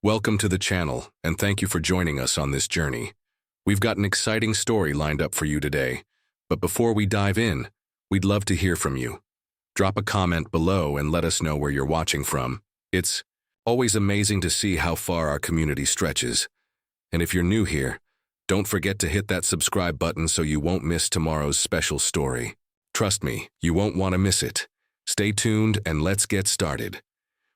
Welcome to the channel, and thank you for joining us on this journey. We've got an exciting story lined up for you today, but before we dive in, we'd love to hear from you. Drop a comment below and let us know where you're watching from. It's always amazing to see how far our community stretches. And if you're new here, don't forget to hit that subscribe button so you won't miss tomorrow's special story. Trust me, you won't want to miss it. Stay tuned and let's get started.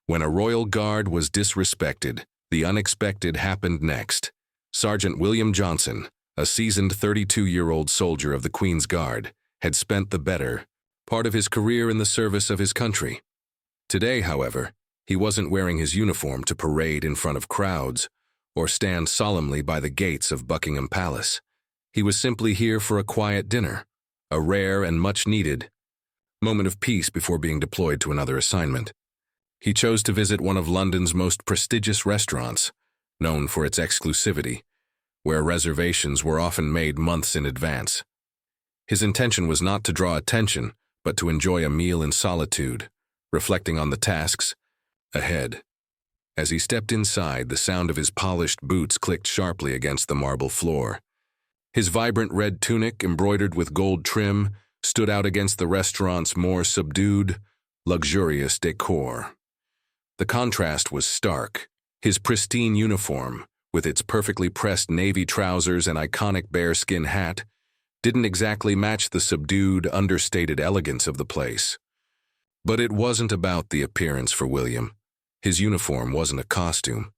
When a royal guard was disrespected, the unexpected happened next. Sergeant William Johnson, a seasoned 32-year-old soldier of the Queen's Guard, had spent the better part of his career in the service of his country. Today, however, he wasn't wearing his uniform to parade in front of crowds or stand solemnly by the gates of Buckingham Palace. He was simply here for a quiet dinner, a rare and much-needed moment of peace before being deployed to another assignment. He chose to visit one of London's most prestigious restaurants, known for its exclusivity, where reservations were often made months in advance. His intention was not to draw attention, but to enjoy a meal in solitude, reflecting on the tasks ahead. As he stepped inside, the sound of his polished boots clicked sharply against the marble floor. His vibrant red tunic, embroidered with gold trim, stood out against the restaurant's more subdued, luxurious decor. The contrast was stark. His pristine uniform, with its perfectly pressed navy trousers and iconic bearskin hat, didn't exactly match the subdued, understated elegance of the place. But it wasn't about the appearance for William. His uniform wasn't a costume.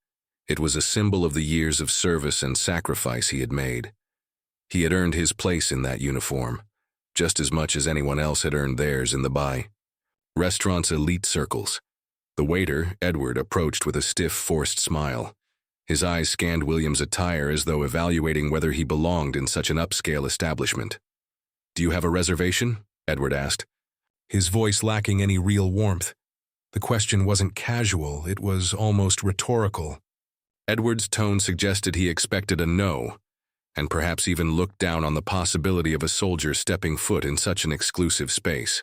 It was a symbol of the years of service and sacrifice he had made. He had earned his place in that uniform, just as much as anyone else had earned theirs in the restaurant's elite circles. The waiter, Edward, approached with a stiff, forced smile. His eyes scanned William's attire as though evaluating whether he belonged in such an upscale establishment. "Do you have a reservation?" Edward asked, his voice lacking any real warmth. The question wasn't casual, it was almost rhetorical. Edward's tone suggested he expected a no, and perhaps even looked down on the possibility of a soldier stepping foot in such an exclusive space.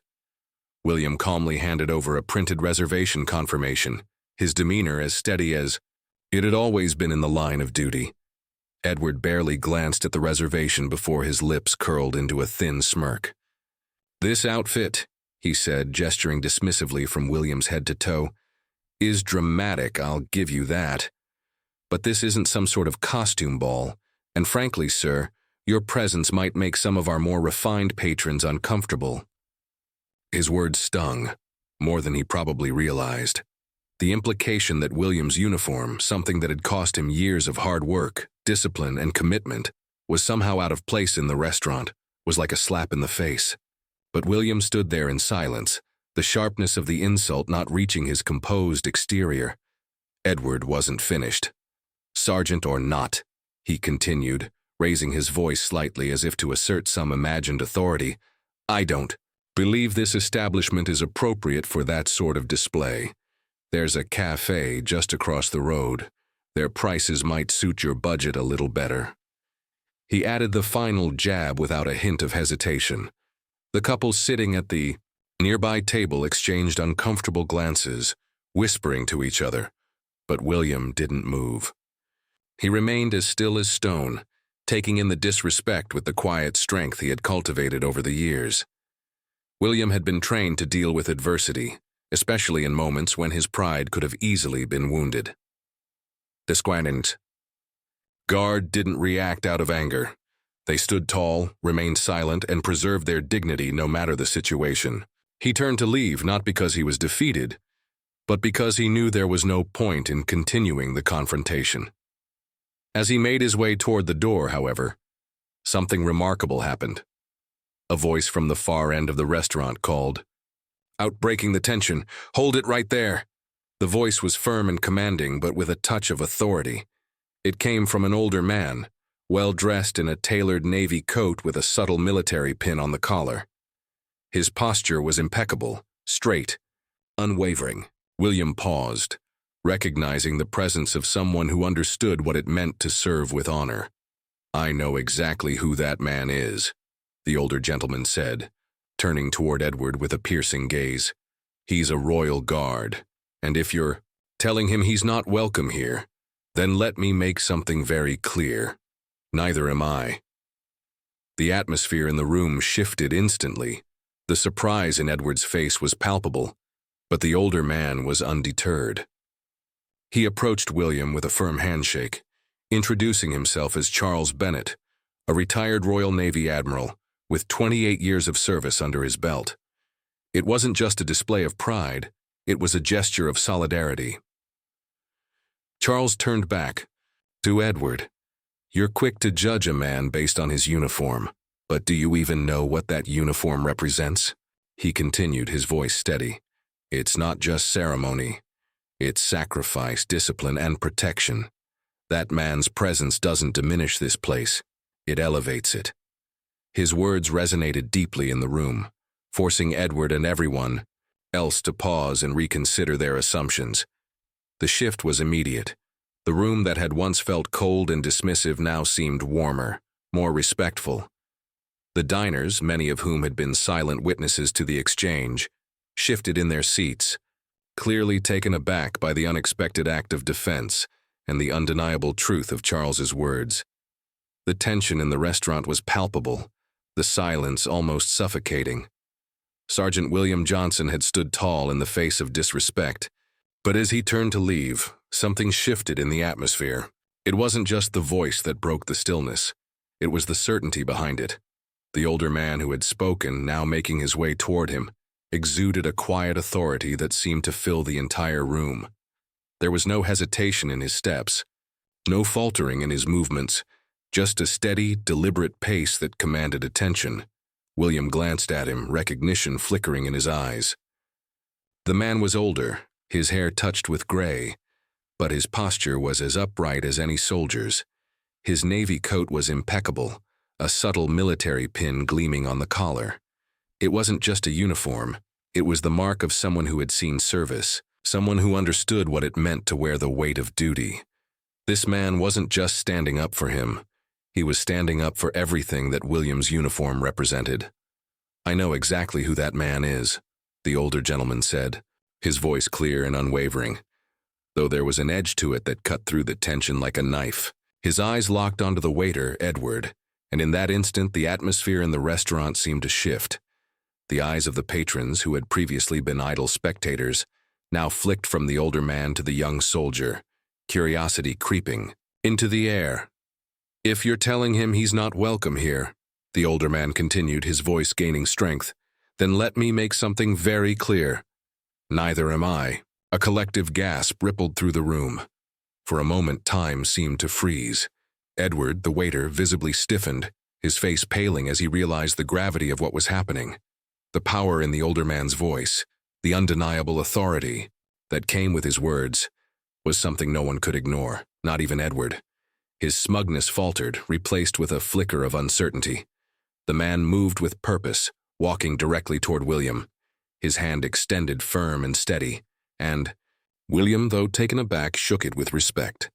William calmly handed over a printed reservation confirmation, his demeanor as steady as it had always been in the line of duty. Edward barely glanced at the reservation before his lips curled into a thin smirk. "This outfit," he said, gesturing dismissively from William's head to toe, "is dramatic, I'll give you that. But this isn't some sort of costume ball, and frankly, sir, your presence might make some of our more refined patrons uncomfortable." His words stung, more than he probably realized. The implication that William's uniform, something that had cost him years of hard work, discipline, and commitment, was somehow out of place in the restaurant, was like a slap in the face. But William stood there in silence, the sharpness of the insult not reaching his composed exterior. Edward wasn't finished. "Sergeant or not," he continued, raising his voice slightly as if to assert some imagined authority, "I don't believe this establishment is appropriate for that sort of display. There's a cafe just across the road. Their prices might suit your budget a little better." He added the final jab without a hint of hesitation. The couple sitting at the nearby table exchanged uncomfortable glances, whispering to each other, but William didn't move. He remained as still as stone, taking in the disrespect with the quiet strength he had cultivated over the years. William had been trained to deal with adversity, especially in moments when his pride could have easily been wounded. The Squanins Guard didn't react out of anger. They stood tall, remained silent, and preserved their dignity no matter the situation. He turned to leave not because he was defeated, but because he knew there was no point in continuing the confrontation. As he made his way toward the door, however, something remarkable happened. A voice from the far end of the restaurant called, "Outbreaking the tension, hold it right there." The voice was firm and commanding, but with a touch of authority. It came from an older man, well-dressed in a tailored navy coat with a subtle military pin on the collar. His posture was impeccable, straight, unwavering. William paused, recognizing the presence of someone who understood what it meant to serve with honor. "I know exactly who that man is," the older gentleman said, turning toward Edward with a piercing gaze. "He's a royal guard, and if you're telling him he's not welcome here, Then let me make something very clear. Neither am I. The atmosphere in the room shifted instantly. The surprise in Edward's face was palpable, but the older man was undeterred. He approached William with a firm handshake, introducing himself as Charles Bennett, a retired Royal Navy admiral with 28 years of service under his belt. It wasn't just a display of pride, it was a gesture of solidarity. Charles turned back. To Edward, "You're quick to judge a man based on his uniform, but do you even know what that uniform represents?" He continued, his voice steady. "It's not just ceremony. It's sacrifice, discipline, and protection. That man's presence doesn't diminish this place. It elevates it." His words resonated deeply in the room, forcing Edward and everyone else to pause and reconsider their assumptions. The shift was immediate. The room that had once felt cold and dismissive now seemed warmer, more respectful. The diners, many of whom had been silent witnesses to the exchange, shifted in their seats, clearly taken aback by the unexpected act of defense and the undeniable truth of Charles's words. The tension in the restaurant was palpable, the silence almost suffocating. Sergeant William Johnson had stood tall in the face of disrespect, but as he turned to leave, something shifted in the atmosphere. It wasn't just the voice that broke the stillness. It was the certainty behind it. The older man who had spoken, now making his way toward him, exuded a quiet authority that seemed to fill the entire room. There was no hesitation in his steps, no faltering in his movements, just a steady, deliberate pace that commanded attention. William glanced at him, recognition flickering in his eyes. The man was older, his hair touched with gray, but his posture was as upright as any soldier's. His navy coat was impeccable, a subtle military pin gleaming on the collar. It wasn't just a uniform, it was the mark of someone who had seen service, someone who understood what it meant to wear the weight of duty. This man wasn't just standing up for him, he was standing up for everything that William's uniform represented. "I know exactly who that man is," the older gentleman said, his voice clear and unwavering, though there was an edge to it that cut through the tension like a knife. His eyes locked onto the waiter, Edward, and in that instant the atmosphere in the restaurant seemed to shift. The eyes of the patrons, who had previously been idle spectators, now flicked from the older man to the young soldier, curiosity creeping into the air. "If you're telling him he's not welcome here," the older man continued, his voice gaining strength, "then let me make something very clear. Neither am I." A collective gasp rippled through the room. For a moment, time seemed to freeze. Edward, the waiter, visibly stiffened, his face paling as he realized the gravity of what was happening. The power in the older man's voice, the undeniable authority that came with his words, was something no one could ignore, not even Edward. His smugness faltered, replaced with a flicker of uncertainty. The man moved with purpose, walking directly toward William, his hand extended firm and steady, and William, though taken aback, shook it with respect.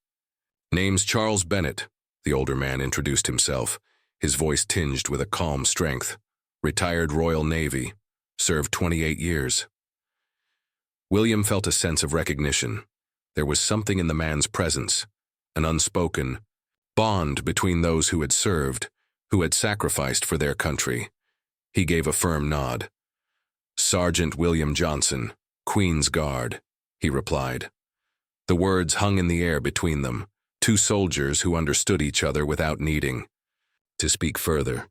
"Name's Charles Bennett," the older man introduced himself, his voice tinged with a calm strength. "Retired Royal Navy, served 28 years. William felt a sense of recognition. There was something in the man's presence, an unspoken bond between those who had served, who had sacrificed for their country. He gave a firm nod. "Sergeant William Johnson, Queen's Guard," he replied. The words hung in the air between them, two soldiers who understood each other without needing to speak further.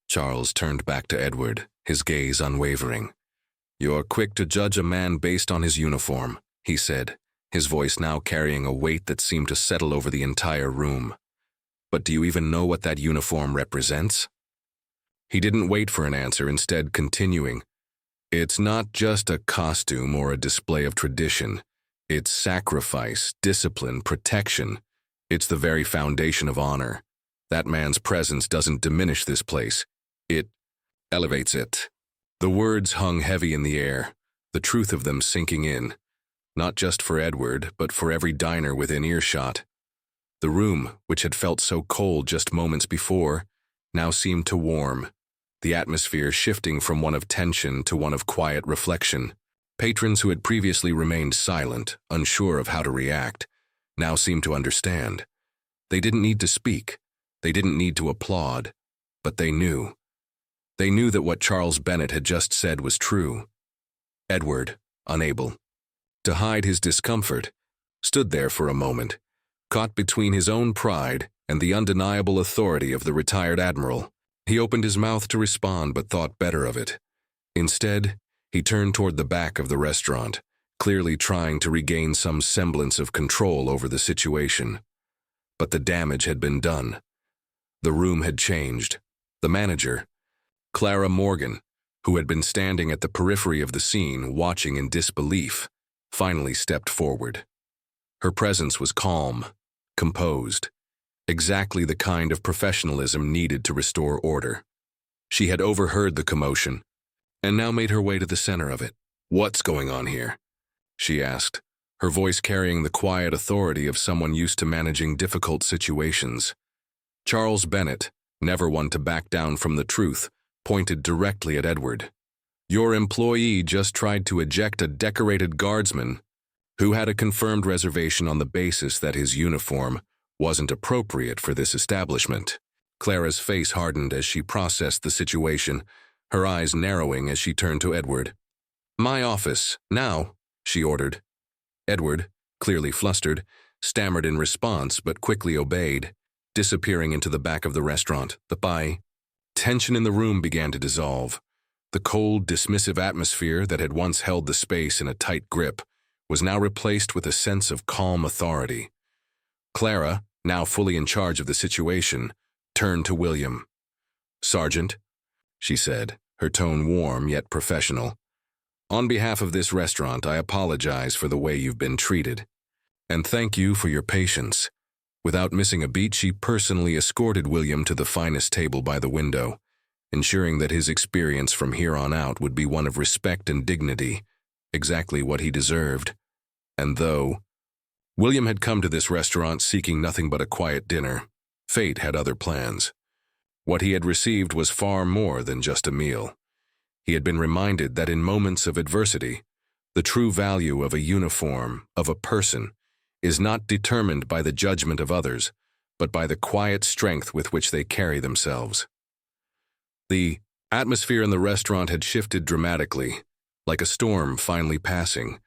Charles turned back to Edward, his gaze unwavering. "You're quick to judge a man based on his uniform," he said, his voice now carrying a weight that seemed to settle over the entire room. "But do you even know what that uniform represents?" He didn't wait for an answer, instead continuing. "It's not just a costume or a display of tradition. It's sacrifice, discipline, protection. It's the very foundation of honor. That man's presence doesn't diminish this place. It elevates it." The words hung heavy in the air, the truth of them sinking in, not just for Edward, but for every diner within earshot. The room, which had felt so cold just moments before, now seemed to warm, the atmosphere shifting from one of tension to one of quiet reflection. Patrons who had previously remained silent, unsure of how to react, now seemed to understand. They didn't need to speak. They didn't need to applaud. But they knew. They knew that what Charles Bennett had just said was true. Edward, unable to hide his discomfort, stood there for a moment, caught between his own pride and the undeniable authority of the retired admiral. He opened his mouth to respond but thought better of it. Instead, he turned toward the back of the restaurant, clearly trying to regain some semblance of control over the situation. But the damage had been done. The room had changed. The manager, Clara Morgan, who had been standing at the periphery of the scene watching in disbelief, finally stepped forward. Her presence was calm, composed, exactly the kind of professionalism needed to restore order. She had overheard the commotion and now made her way to the center of it. "What's going on here?" she asked, her voice carrying the quiet authority of someone used to managing difficult situations. Charles Bennett, never one to back down from the truth, pointed directly at Edward. "Your employee just tried to eject a decorated guardsman who had a confirmed reservation on the basis that his uniform wasn't appropriate for this establishment." Clara's face hardened as she processed the situation, her eyes narrowing as she turned to Edward. "My office, now," she ordered. Edward, clearly flustered, stammered in response but quickly obeyed, disappearing into the back of the restaurant. Tension in the room began to dissolve. The cold, dismissive atmosphere that had once held the space in a tight grip was now replaced with a sense of calm authority. Clara, now fully in charge of the situation, turned to William. "Sergeant," she said, her tone warm yet professional, "on behalf of this restaurant, I apologize for the way you've been treated. And thank you for your patience." Without missing a beat, she personally escorted William to the finest table by the window, ensuring that his experience from here on out would be one of respect and dignity, exactly what he deserved. And though William had come to this restaurant seeking nothing but a quiet dinner, fate had other plans. What he had received was far more than just a meal. He had been reminded that in moments of adversity, the true value of a uniform, of a person, is not determined by the judgment of others, but by the quiet strength with which they carry themselves. The atmosphere in the restaurant had shifted dramatically, like a storm finally passing,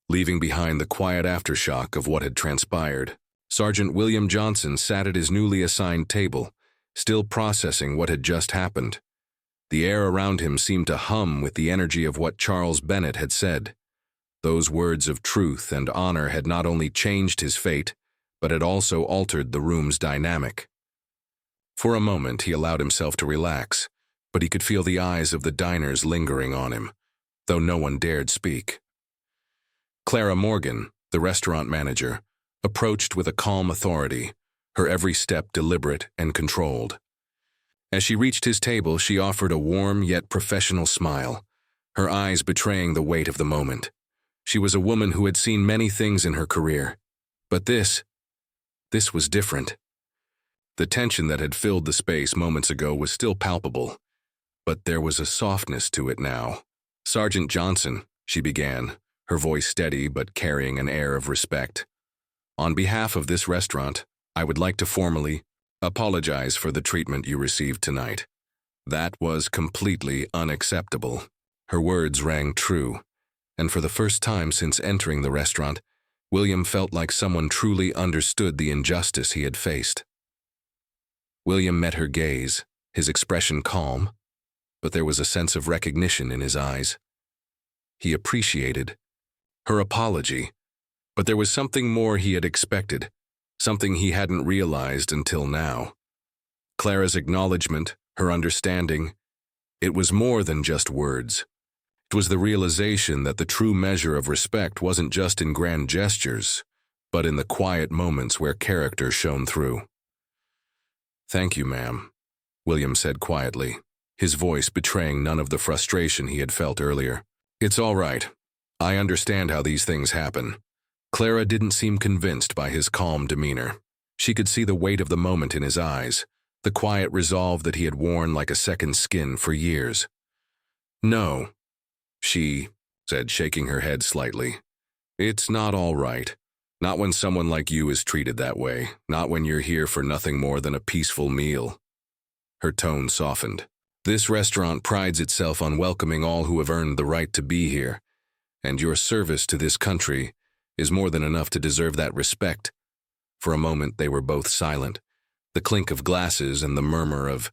leaving behind the quiet aftershock of what had transpired. Sergeant William Johnson sat at his newly assigned table, still processing what had just happened. The air around him seemed to hum with the energy of what Charles Bennett had said. Those words of truth and honor had not only changed his fate, but had also altered the room's dynamic. For a moment, he allowed himself to relax, but he could feel the eyes of the diners lingering on him, though no one dared speak. Clara Morgan, the restaurant manager, approached with a calm authority, her every step deliberate and controlled. As she reached his table, she offered a warm yet professional smile, her eyes betraying the weight of the moment. She was a woman who had seen many things in her career, but this was different. The tension that had filled the space moments ago was still palpable, but there was a softness to it now. "Sergeant Johnson," she began, her voice steady but carrying an air of respect. "On behalf of this restaurant, I would like to formally apologize for the treatment you received tonight. That was completely unacceptable." Her words rang true, and for the first time since entering the restaurant, William felt like someone truly understood the injustice he had faced. William met her gaze, his expression calm, but there was a sense of recognition in his eyes. He appreciated her apology, but there was something more he had expected, something he hadn't realized until now. Clara's acknowledgement, her understanding, it was more than just words. It was the realization that the true measure of respect wasn't just in grand gestures, but in the quiet moments where character shone through. "Thank you, ma'am," William said quietly, his voice betraying none of the frustration he had felt earlier. "It's all right. I understand how these things happen." Clara didn't seem convinced by his calm demeanor. She could see the weight of the moment in his eyes, the quiet resolve that he had worn like a second skin for years. "No," she said, shaking her head slightly. "It's not all right. Not when someone like you is treated that way, not when you're here for nothing more than a peaceful meal." Her tone softened. "This restaurant prides itself on welcoming all who have earned the right to be here, and your service to this country is more than enough to deserve that respect." For a moment they were both silent. The clink of glasses and the murmur of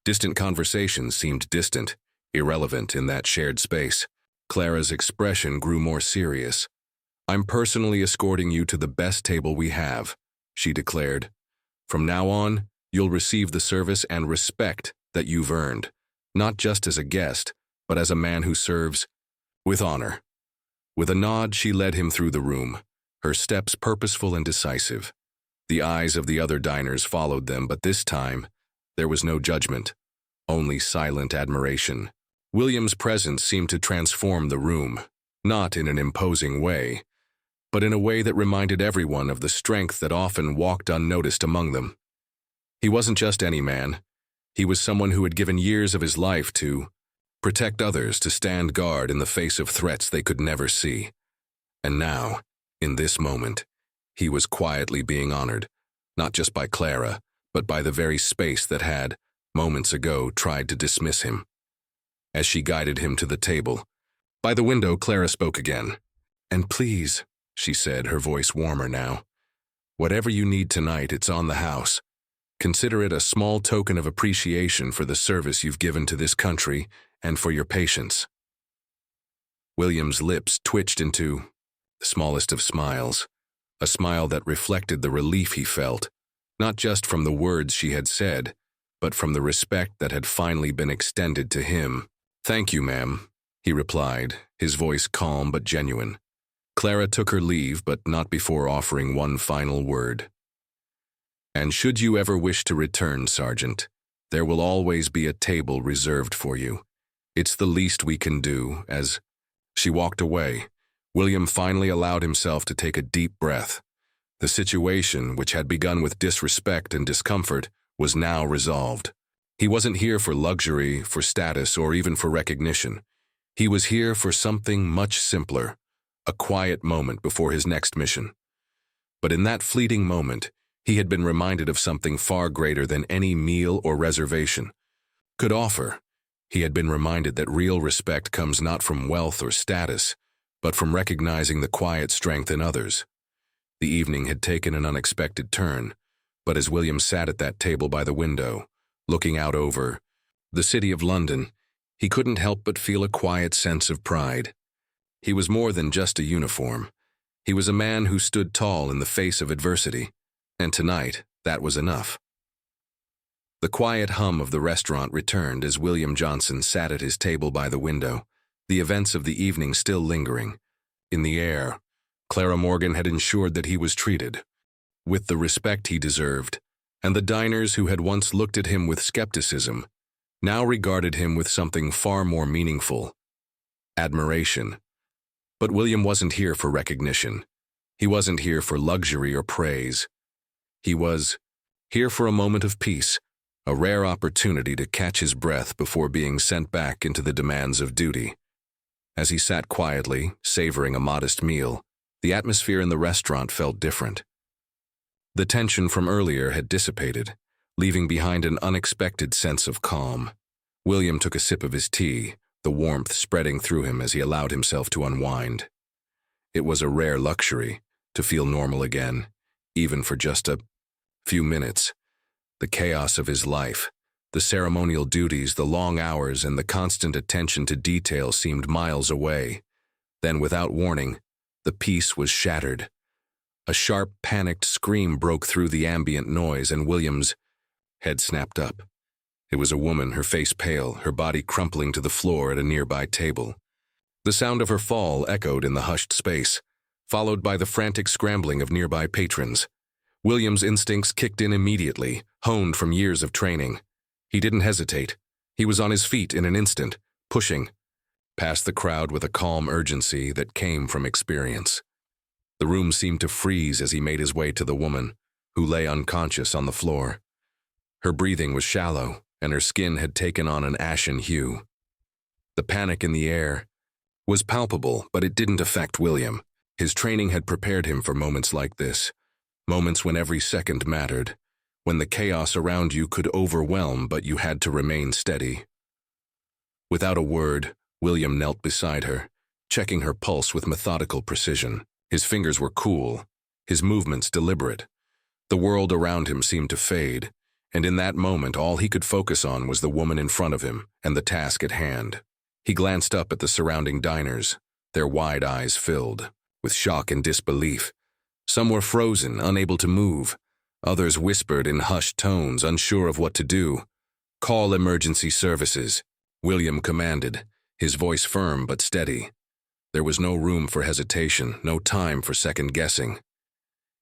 distant conversations seemed distant, irrelevant in that shared space. Clara's expression grew more serious. "I'm personally escorting you to the best table we have," she declared. "From now on, you'll receive the service and respect that you've earned, not just as a guest, but as a man who serves with honor." With a nod, she led him through the room, her steps purposeful and decisive. The eyes of the other diners followed them, but this time, there was no judgment, only silent admiration. William's presence seemed to transform the room, not in an imposing way, but in a way that reminded everyone of the strength that often walked unnoticed among them. He wasn't just any man. He was someone who had given years of his life to protect others, to stand guard in the face of threats they could never see. And now, in this moment, he was quietly being honored, not just by Clara, but by the very space that had, moments ago, tried to dismiss him. As she guided him to the table, by the window, Clara spoke again. "And please," she said, her voice warmer now, "whatever you need tonight, it's on the house. Consider it a small token of appreciation for the service you've given to this country and for your patience." William's lips twitched into the smallest of smiles, a smile that reflected the relief he felt, not just from the words she had said, but from the respect that had finally been extended to him. "Thank you, ma'am," he replied, his voice calm but genuine. Clara took her leave, but not before offering one final word. "And should you ever wish to return, Sergeant, there will always be a table reserved for you. It's the least we can do." As she walked away, William finally allowed himself to take a deep breath. The situation, which had begun with disrespect and discomfort, was now resolved. He wasn't here for luxury, for status, or even for recognition. He was here for something much simpler, a quiet moment before his next mission. But in that fleeting moment, he had been reminded of something far greater than any meal or reservation could offer. He had been reminded that real respect comes not from wealth or status, but from recognizing the quiet strength in others. The evening had taken an unexpected turn, but as William sat at that table by the window, looking out over the city of London, he couldn't help but feel a quiet sense of pride. He was more than just a uniform. He was a man who stood tall in the face of adversity, and tonight, that was enough. The quiet hum of the restaurant returned as William Johnson sat at his table by the window, the events of the evening still lingering. In the air, Clara Morgan had ensured that he was treated with the respect he deserved, and the diners who had once looked at him with skepticism now regarded him with something far more meaningful: admiration. But William wasn't here for recognition. He wasn't here for luxury or praise. He was here for a moment of peace, a rare opportunity to catch his breath before being sent back into the demands of duty. As he sat quietly, savoring a modest meal, the atmosphere in the restaurant felt different. The tension from earlier had dissipated, leaving behind an unexpected sense of calm. William took a sip of his tea, the warmth spreading through him as he allowed himself to unwind. It was a rare luxury to feel normal again, even for just a few minutes. The chaos of his life, the ceremonial duties, the long hours, and the constant attention to detail seemed miles away. Then, without warning, the peace was shattered. A sharp, panicked scream broke through the ambient noise, and William's head snapped up. It was a woman, her face pale, her body crumpling to the floor at a nearby table. The sound of her fall echoed in the hushed space, followed by the frantic scrambling of nearby patrons. William's instincts kicked in immediately, honed from years of training. He didn't hesitate. He was on his feet in an instant, pushing past the crowd with a calm urgency that came from experience. The room seemed to freeze as he made his way to the woman, who lay unconscious on the floor. Her breathing was shallow, and her skin had taken on an ashen hue. The panic in the air was palpable, but it didn't affect William. His training had prepared him for moments like this, moments when every second mattered, when the chaos around you could overwhelm but you had to remain steady. Without a word, William knelt beside her, checking her pulse with methodical precision. His fingers were cool, his movements deliberate. The world around him seemed to fade, and in that moment all he could focus on was the woman in front of him and the task at hand. He glanced up at the surrounding diners, their wide eyes filled with shock and disbelief. Some were frozen, unable to move. Others whispered in hushed tones, unsure of what to do. "Call emergency services," William commanded, his voice firm but steady. There was no room for hesitation, no time for second-guessing.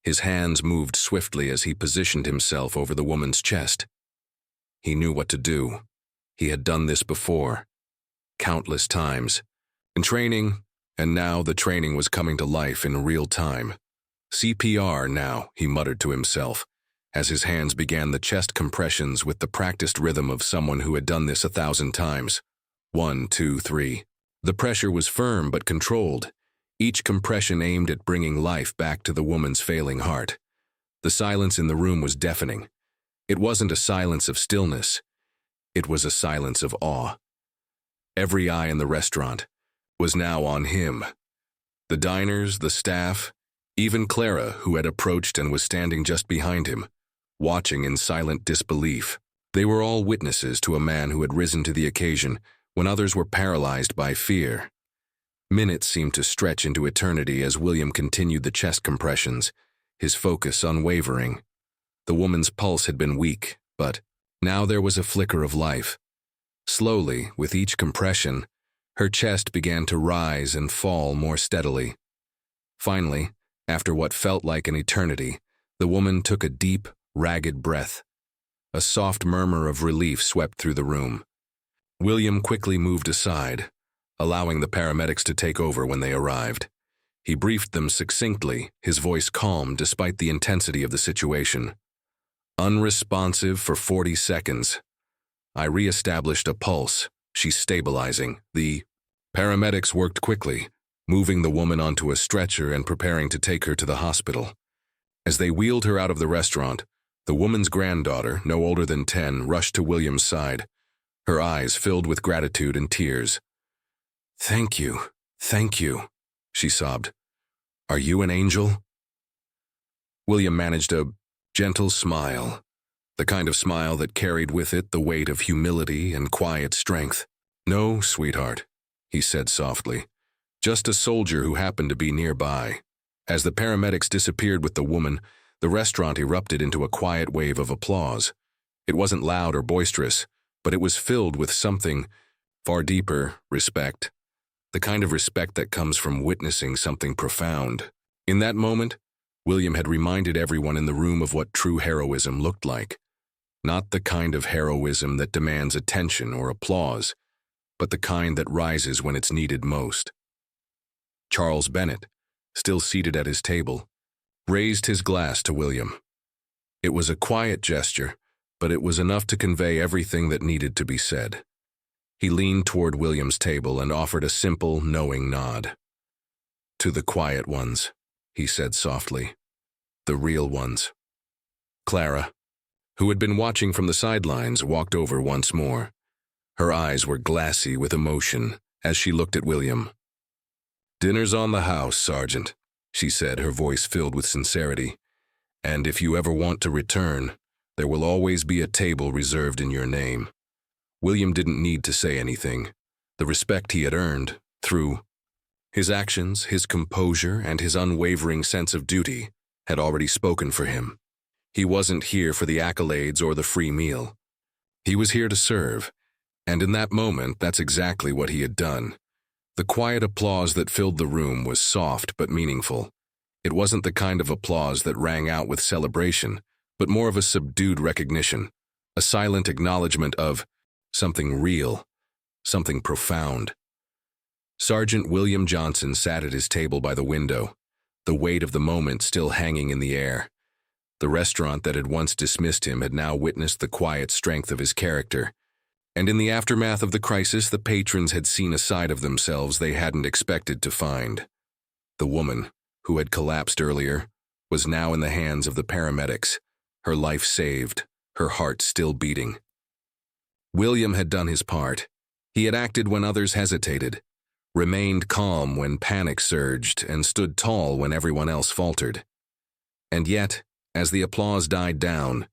His hands moved swiftly as he positioned himself over the woman's chest. He knew what to do. He had done this before, countless times. In training, and now the training was coming to life in real time. CPR now, he muttered to himself, as his hands began the chest compressions with the practiced rhythm of someone who had done this 1,000 times. 1, 2, 3. The pressure was firm but controlled, each compression aimed at bringing life back to the woman's failing heart. The silence in the room was deafening. It wasn't a silence of stillness. It was a silence of awe. Every eye in the restaurant was now on him. The diners, the staff, even Clara, who had approached and was standing just behind him, watching in silent disbelief. They were all witnesses to a man who had risen to the occasion when others were paralyzed by fear. Minutes seemed to stretch into eternity as William continued the chest compressions, his focus unwavering. The woman's pulse had been weak, but now there was a flicker of life. Slowly, with each compression, her chest began to rise and fall more steadily. Finally, after what felt like an eternity, the woman took a deep, ragged breath. A soft murmur of relief swept through the room. William quickly moved aside, allowing the paramedics to take over when they arrived. He briefed them succinctly, his voice calm despite the intensity of the situation. Unresponsive for 40 seconds. I re-established a pulse. She's stabilizing. The paramedics worked quickly, moving the woman onto a stretcher and preparing to take her to the hospital. As they wheeled her out of the restaurant, the woman's granddaughter, no older than 10, rushed to William's side, her eyes filled with gratitude and tears. Thank you, she sobbed. "Are you an angel?" William managed a gentle smile, the kind of smile that carried with it the weight of humility and quiet strength. "No, sweetheart," he said softly. "Just a soldier who happened to be nearby." As the paramedics disappeared with the woman, the restaurant erupted into a quiet wave of applause. It wasn't loud or boisterous, but it was filled with something far deeper: respect. The kind of respect that comes from witnessing something profound. In that moment, William had reminded everyone in the room of what true heroism looked like. Not the kind of heroism that demands attention or applause, but the kind that rises when it's needed most. Charles Bennett, still seated at his table, raised his glass to William. It was a quiet gesture, but it was enough to convey everything that needed to be said. He leaned toward William's table and offered a simple, knowing nod. "To the quiet ones," he said softly. "The real ones." Clara, who had been watching from the sidelines, walked over once more. Her eyes were glassy with emotion as she looked at William. "Dinner's on the house, Sergeant," she said, her voice filled with sincerity. "And if you ever want to return, there will always be a table reserved in your name." William didn't need to say anything. The respect he had earned, through his actions, his composure, and his unwavering sense of duty, had already spoken for him. He wasn't here for the accolades or the free meal. He was here to serve, and in that moment, that's exactly what he had done. The quiet applause that filled the room was soft but meaningful. It wasn't the kind of applause that rang out with celebration, but more of a subdued recognition, a silent acknowledgement of something real, something profound. Sergeant William Johnson sat at his table by the window, the weight of the moment still hanging in the air. The restaurant that had once dismissed him had now witnessed the quiet strength of his character, and in the aftermath of the crisis, the patrons had seen a side of themselves they hadn't expected to find. The woman, who had collapsed earlier, was now in the hands of the paramedics, her life saved, her heart still beating. William had done his part. He had acted when others hesitated, remained calm when panic surged, and stood tall when everyone else faltered. And yet, as the applause died down,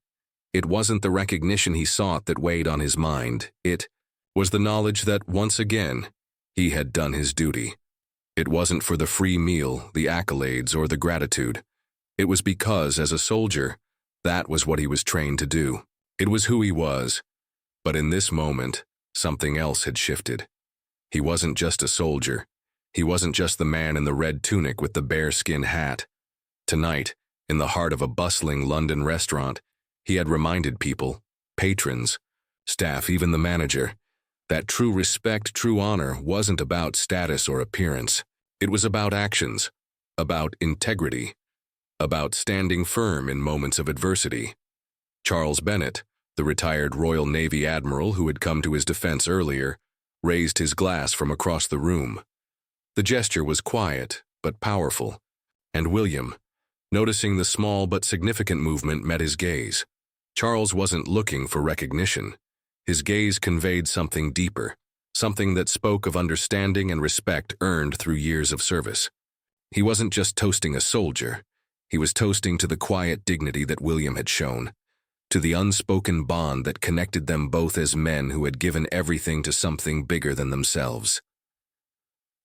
it wasn't the recognition he sought that weighed on his mind. It was the knowledge that, once again, he had done his duty. It wasn't for the free meal, the accolades, or the gratitude. It was because, as a soldier, that was what he was trained to do. It was who he was. But in this moment, something else had shifted. He wasn't just a soldier. He wasn't just the man in the red tunic with the bearskin hat. Tonight, in the heart of a bustling London restaurant, he had reminded people, patrons, staff, even the manager, that true respect, true honor wasn't about status or appearance. It was about actions, about integrity, about standing firm in moments of adversity. Charles Bennett, the retired Royal Navy admiral who had come to his defense earlier, raised his glass from across the room. The gesture was quiet but powerful, and William, noticing the small but significant movement, met his gaze. Charles wasn't looking for recognition. His gaze conveyed something deeper, something that spoke of understanding and respect earned through years of service. He wasn't just toasting a soldier. He was toasting to the quiet dignity that William had shown, to the unspoken bond that connected them both as men who had given everything to something bigger than themselves.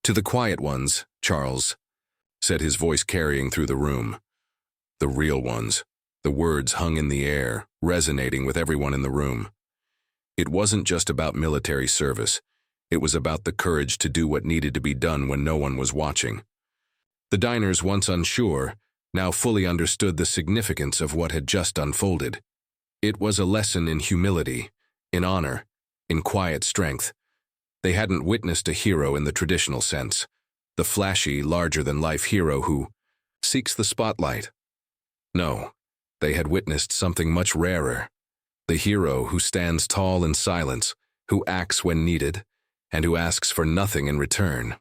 "To the quiet ones, Charles," said his voice carrying through the room. "The real ones." The words hung in the air, resonating with everyone in the room. It wasn't just about military service. It was about the courage to do what needed to be done when no one was watching. The diners, once unsure, now fully understood the significance of what had just unfolded. It was a lesson in humility, in honor, in quiet strength. They hadn't witnessed a hero in the traditional sense, the flashy, larger-than-life hero who seeks the spotlight. No, they had witnessed something much rarer, the hero who stands tall in silence, who acts when needed, and who asks for nothing in return.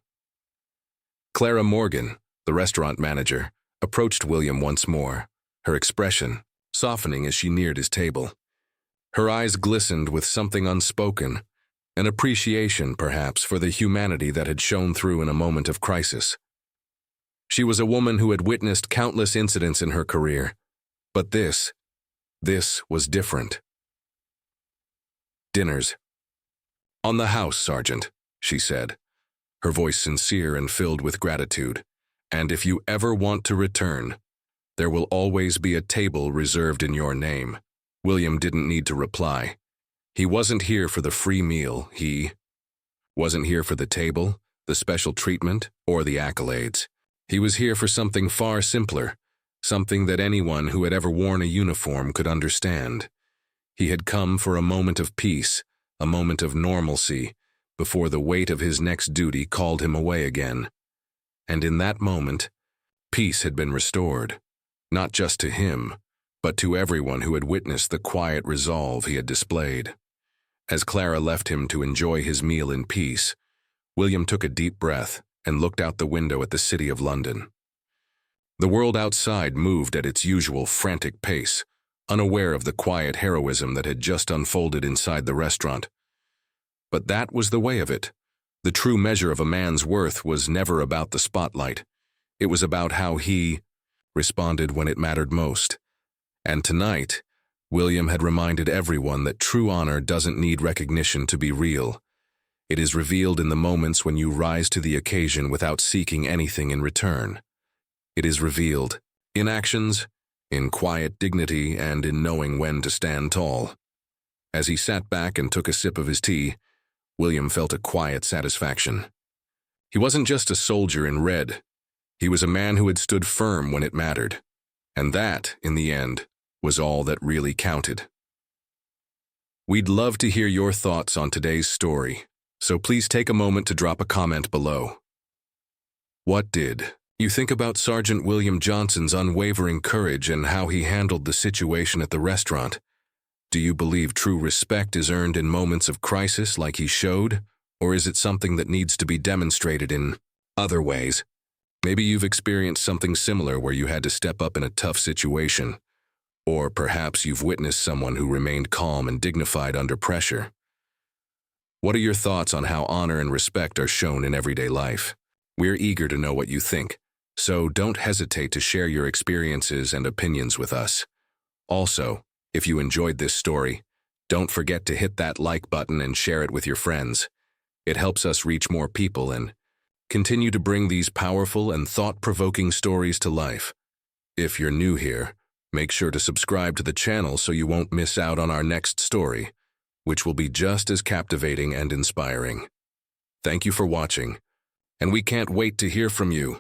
Clara Morgan, the restaurant manager, approached William once more, her expression softening as she neared his table. Her eyes glistened with something unspoken, an appreciation, perhaps, for the humanity that had shone through in a moment of crisis. She was a woman who had witnessed countless incidents in her career, but this was different. "Dinners. On the house, Sergeant," she said, her voice sincere and filled with gratitude. "And if you ever want to return, there will always be a table reserved in your name." William didn't need to reply. He wasn't here for the free meal. He wasn't here for the table, the special treatment, or the accolades. He was here for something far simpler, something that anyone who had ever worn a uniform could understand. He had come for a moment of peace, a moment of normalcy, before the weight of his next duty called him away again. And in that moment, peace had been restored, not just to him, but to everyone who had witnessed the quiet resolve he had displayed. As Clara left him to enjoy his meal in peace, William took a deep breath and looked out the window at the city of London. The world outside moved at its usual frantic pace, unaware of the quiet heroism that had just unfolded inside the restaurant. But that was the way of it. The true measure of a man's worth was never about the spotlight. It was about how he responded when it mattered most. And tonight, William had reminded everyone that true honor doesn't need recognition to be real. It is revealed in the moments when you rise to the occasion without seeking anything in return. It is revealed in actions, in quiet dignity, and in knowing when to stand tall. As he sat back and took a sip of his tea, William felt a quiet satisfaction. He wasn't just a soldier in red. He was a man who had stood firm when it mattered. And that, in the end, was all that really counted. We'd love to hear your thoughts on today's story, so please take a moment to drop a comment below. What did you think about Sergeant William Johnson's unwavering courage and how he handled the situation at the restaurant? Do you believe true respect is earned in moments of crisis like he showed, or is it something that needs to be demonstrated in other ways? Maybe you've experienced something similar where you had to step up in a tough situation, or perhaps you've witnessed someone who remained calm and dignified under pressure. What are your thoughts on how honor and respect are shown in everyday life? We're eager to know what you think, so don't hesitate to share your experiences and opinions with us. Also, if you enjoyed this story, don't forget to hit that like button and share it with your friends. It helps us reach more people and continue to bring these powerful and thought-provoking stories to life. If you're new here, make sure to subscribe to the channel so you won't miss out on our next story, which will be just as captivating and inspiring. Thank you for watching, and we can't wait to hear from you.